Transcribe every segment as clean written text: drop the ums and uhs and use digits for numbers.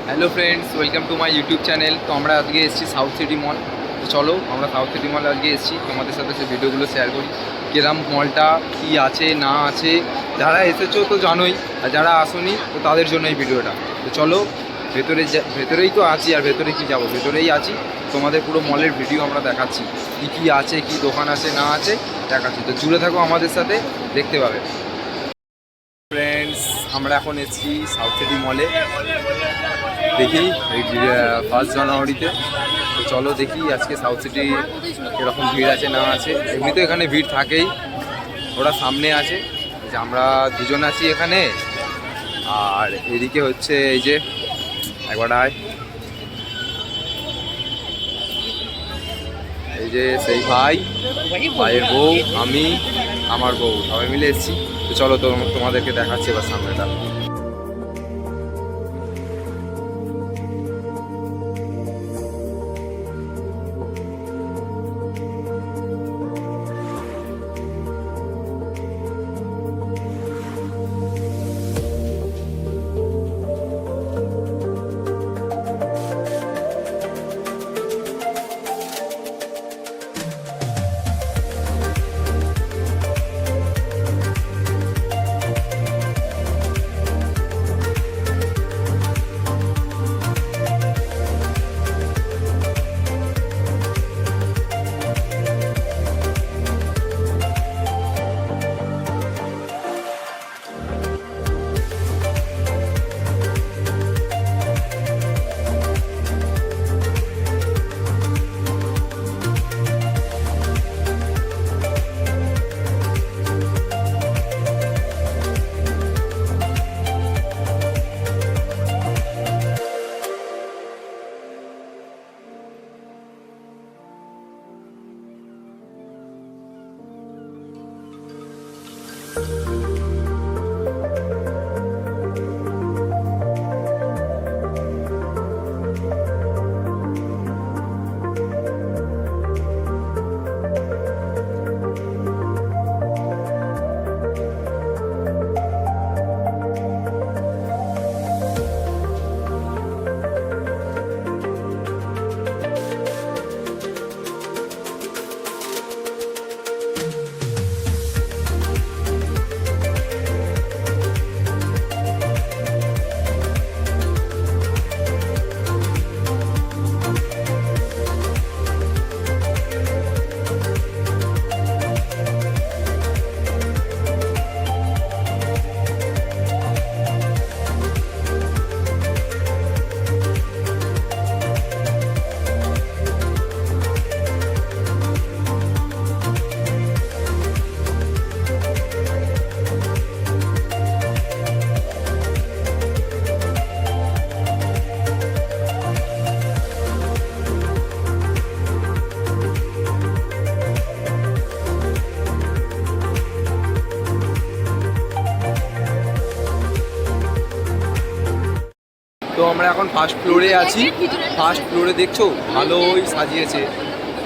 Hello friends, welcome to my YouTube channel. তো আমরা আজকে এসেছি সাউথ সিটি মল। তো চলো আমরা সাউথ সিটি মলে আজকে এসেছি, তোমাদের সাথে সেই ভিডিওগুলো শেয়ার করি। কিরম মলটা কী আছে না আছে, যারা এসেছো তো জানোই, আর যারা আসোনি তো তাদের জন্য এই ভিডিওটা। তো চলো ভেতরেই তো আছি, আর ভেতরে কি যাব, ভেতরেই আছি। তোমাদের পুরো মলের ভিডিও আমরা দেখাচ্ছি, কী আছে, কি দোকান আছে না আছে দেখাচ্ছি। তো জুড়ে থাকো আমাদের সাথে, দেখতে পাবে। ফ্রেন্ডস, আমরা এখন এসেছি সাউথ সিটি মলে। দেখি এই 1 জানুয়ারিতে। তো চলো দেখি আজকে সাউথ সিটি এরকম ভিড় আছে না আছে। এমনিতে এখানে ভিড় থাকেই, ওরা সামনে আছে, যে আমরা দুজন আছি এখানে। আর এদিকে হচ্ছে এই যে একবার এই যে সেই ভাইয়ের বউ, আমি, আমার বউ, সবাই মিলে এসেছি। তো চলো তোমাদেরকে দেখাচ্ছি এবার সামনেটা। তো আমরা এখন ফার্স্ট ফ্লোরে আছি। ফার্স্ট ফ্লোরে দেখছো ভালোই সাজিয়েছে,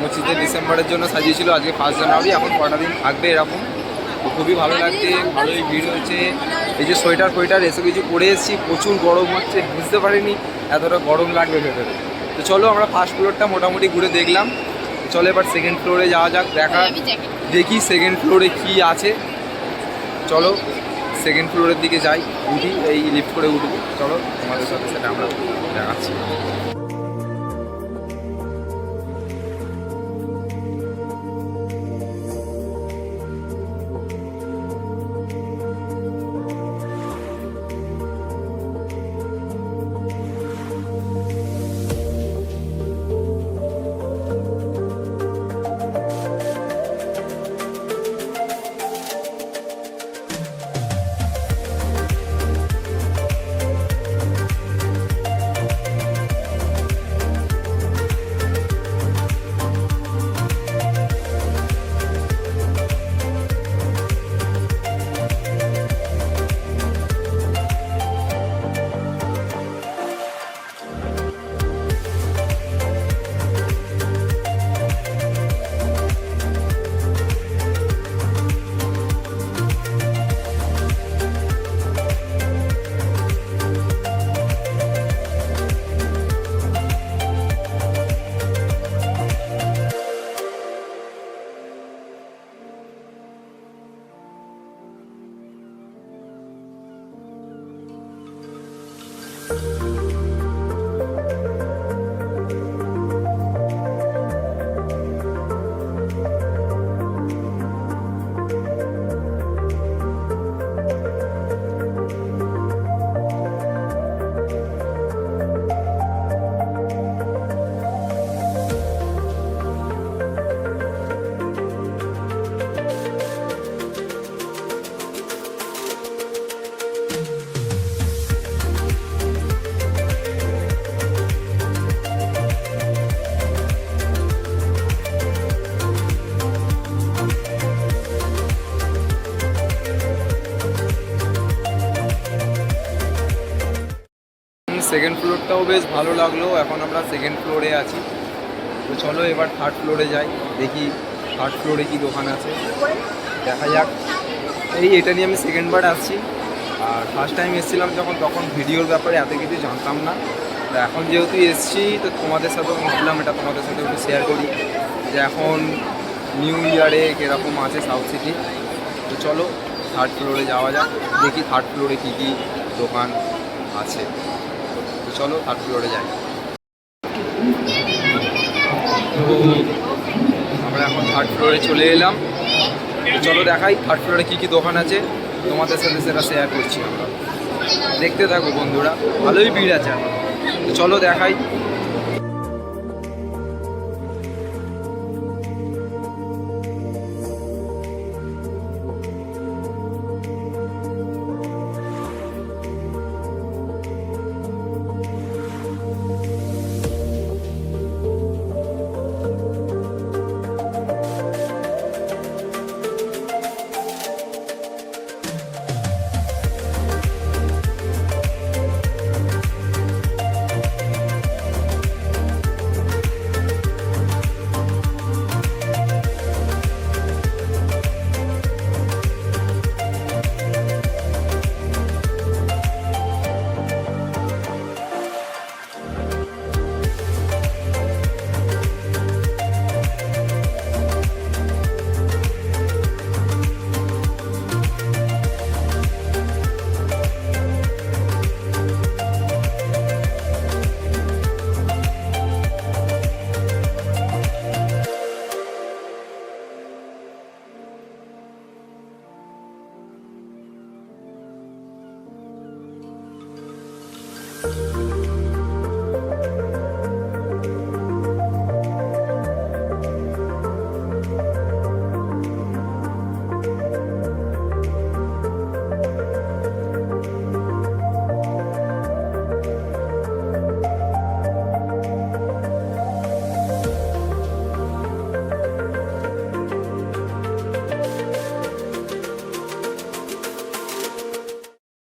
25 ডিসেম্বরের জন্য সাজিয়েছিল, আজকে 1 জানুয়ারি, এখন কটা দিন থাকবে এরকম। তো খুবই ভালো লাগছে, ভালোই ভিড় হয়েছে। এই যে সোয়েটার এসব কিছু পরে এসেছি, প্রচুর গরম হচ্ছে, বুঝতে পারিনি এতটা গরম লাগবে ভেতরে। তো চলো আমরা ফার্স্ট ফ্লোরটা মোটামুটি ঘুরে দেখলাম। চলো এবার সেকেন্ড ফ্লোরে যাওয়া যাক, দেখি সেকেন্ড ফ্লোরে কি আছে। চলো সেকেন্ড ফ্লোরের দিকে যাই, উঠি, এই লিফট করে উঠবো। চলো তোমাদের সাথে সেটা আমরা দেখাচ্ছি। সেকেন্ড ফ্লোরটাও বেশ ভালো লাগলো। এখন আমরা সেকেন্ড ফ্লোরে আছি, তো চলো এবার থার্ড ফ্লোরে যাই, দেখি থার্ড ফ্লোরে কি দোকান আছে, দেখা যাক। এটা নিয়ে আমি সেকেন্ডবার আসছি, আর ফার্স্ট টাইম এসেছিলাম যখন, তখন ভিডিওর ব্যাপারে এত কিছু জানতাম না। তো এখন যেহেতু এসছি, তো তোমাদের সাথেও ভাবলাম এটা তোমাদের সাথে একটু শেয়ার করি যে এখন নিউ ইয়ারে কীরকম আছে সাউথ সিটি। তো চলো থার্ড ফ্লোরে যাওয়া যাক, দেখি থার্ড ফ্লোরে কী কী দোকান আছে। তো চলো থার্ড ফ্লোরে যাই। তো আমরা এখন থার্ড ফ্লোরে চলে এলাম, তো চলো দেখাই থার্ড ফ্লোরে কী কী দোকান আছে, তোমাদের সাথে সেটা শেয়ার করছি আমরা। দেখতে থাকো বন্ধুরা, ভালোই ভিড় আছে এখন। তো চলো দেখাই।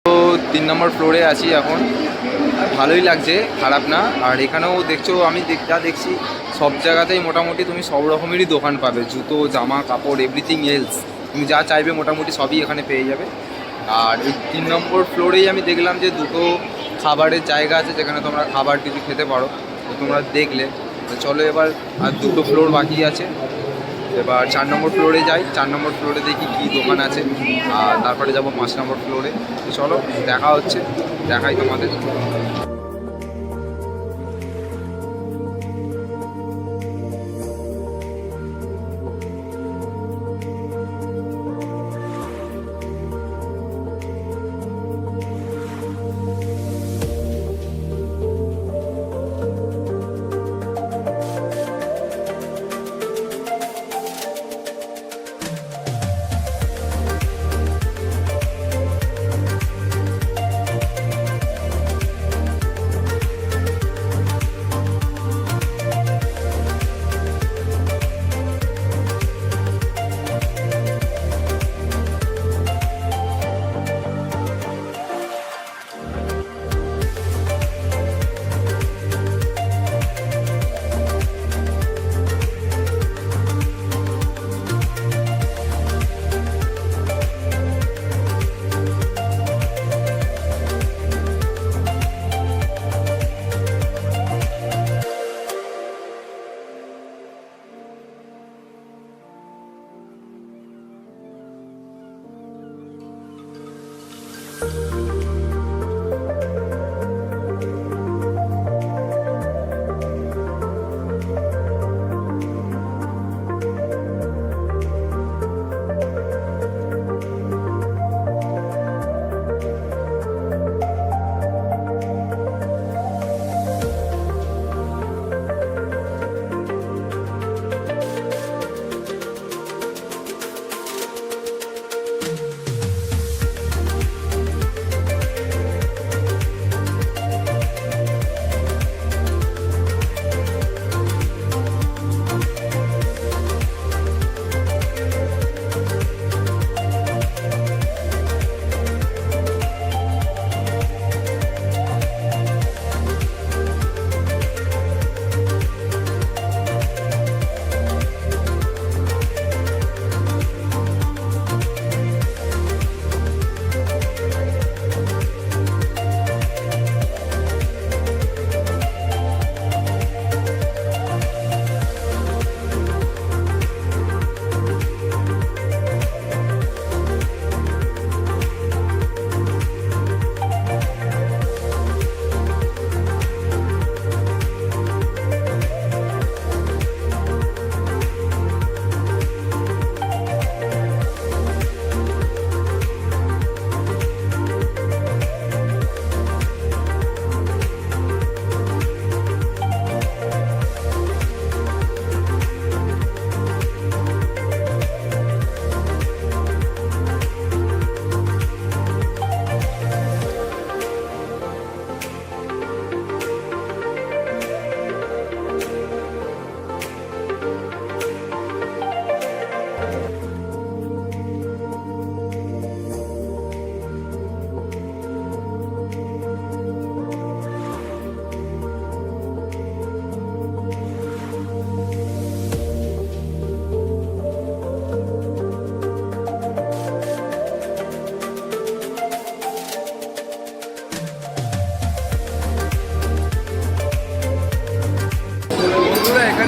তো 3 নম্বর ফ্লোরে আছি এখন, ভালোই লাগছে, খারাপ না। আর এখানেও দেখছো, আমি যা দেখছি সব জায়গাতেই মোটামুটি তুমি সব রকমেরই দোকান পাবে, জুতো, জামা কাপড়, এভরিথিং এলস, তুমি যা চাইবে মোটামুটি সবই এখানে পেয়ে যাবে। আর এই 3 নম্বর ফ্লোরেই আমি দেখলাম যে দুটো খাবারের জায়গা আছে, যেখানে তোমরা খাবার কিছু খেতে পারো, তো তোমরা দেখলে। তো চলো এবার আর দুটো ফ্লোর বাকি আছে, এবার 4 নম্বর ফ্লোরে যাই। 4 নম্বর ফ্লোরে দেখি কী দোকান আছে, আর তারপরে যাব 5 নম্বর ফ্লোরে। তো চলো দেখা হচ্ছে, দেখাই তোমাদের।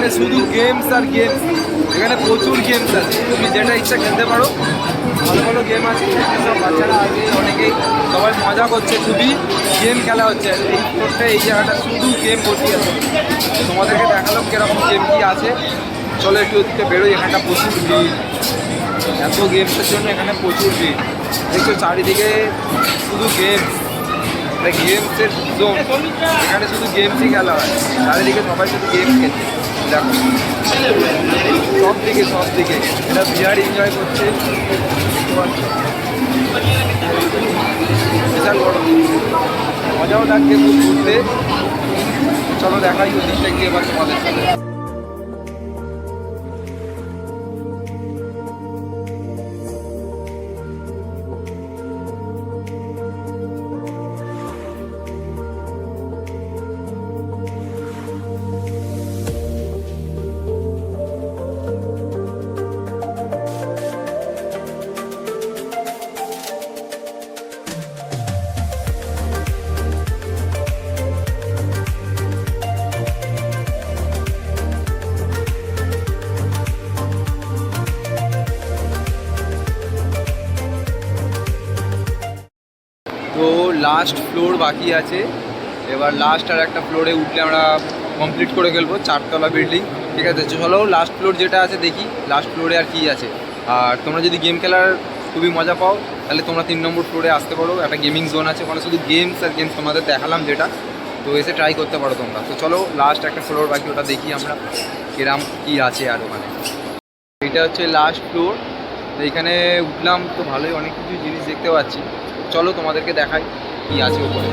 এখানে শুধু গেমস আর গেমস, এখানে প্রচুর গেমস আছে, তুমি যেটা ইচ্ছা খেলতে পারো, ভালো ভালো গেম আছে। সব বাচ্চারা আগে অনেকেই সবাই মজা করছে, খুবই গেম খেলা হচ্ছে এই করতে, এই জায়গাটা শুধু গেম ভর্তি আছে। তোমাদেরকে দেখালাম কিরকম গেম কি আছে। চলো একটু ওদিকে বেরোই, এখানটা প্রচুর ভিড়, এত গেমসের জন্য এখানে প্রচুর ভিড়। দেখছো চারিদিকে শুধু গেমস, গেমসের জোন, এখানে শুধু গেমসই খেলা হয়, চারিদিকে সবাই শুধু গেম খেলছে। দেখো সব দিকে এটা বিহার এনজয় করছে, বিশাল বড় মজাও লাগছে খুব ঘুরতে। চলো দেখাই ওদিকটা গিয়ে এবার তোমাদের সাথে। তো লাস্ট ফ্লোর বাকি আছে, এবার লাস্ট আর একটা ফ্লোরে উঠলে আমরা কমপ্লিট করে ফেলবো 4তলা বিল্ডিং। ঠিক আছে, চলো লাস্ট ফ্লোর যেটা আছে দেখি লাস্ট ফ্লোরে আর কি আছে। আর তোমরা যদি গেম খেলার খুবই মজা পাও তাহলে তোমরা 3 নম্বর ফ্লোরে আসতে পারো, একটা গেমিং জোন আছে, ওখানে শুধু গেমস আর গেমস তোমাদের দেখালাম যেটা, তো এসে ট্রাই করতে পারো তোমরা। তো চলো লাস্ট একটা ফ্লোর বাকি, ওটা দেখি আমরা কিরাম কি আছে। আর ওখানে এটা হচ্ছে লাস্ট ফ্লোর, তো এইখানে উঠলাম তো ভালোই অনেক কিছু জিনিস দেখতে পাচ্ছি। চলো তোমাদেরকে দেখাই কি আছে ওপরে।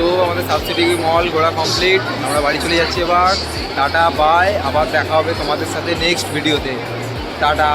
তো আমাদের সাবসিডি মল ঘোরা কমপ্লিট, আমরা বাড়ি চলে যাচ্ছি এবার। টাটা বাই, আবার দেখা হবে তোমাদের সাথে নেক্সট ভিডিওতে। টাটা।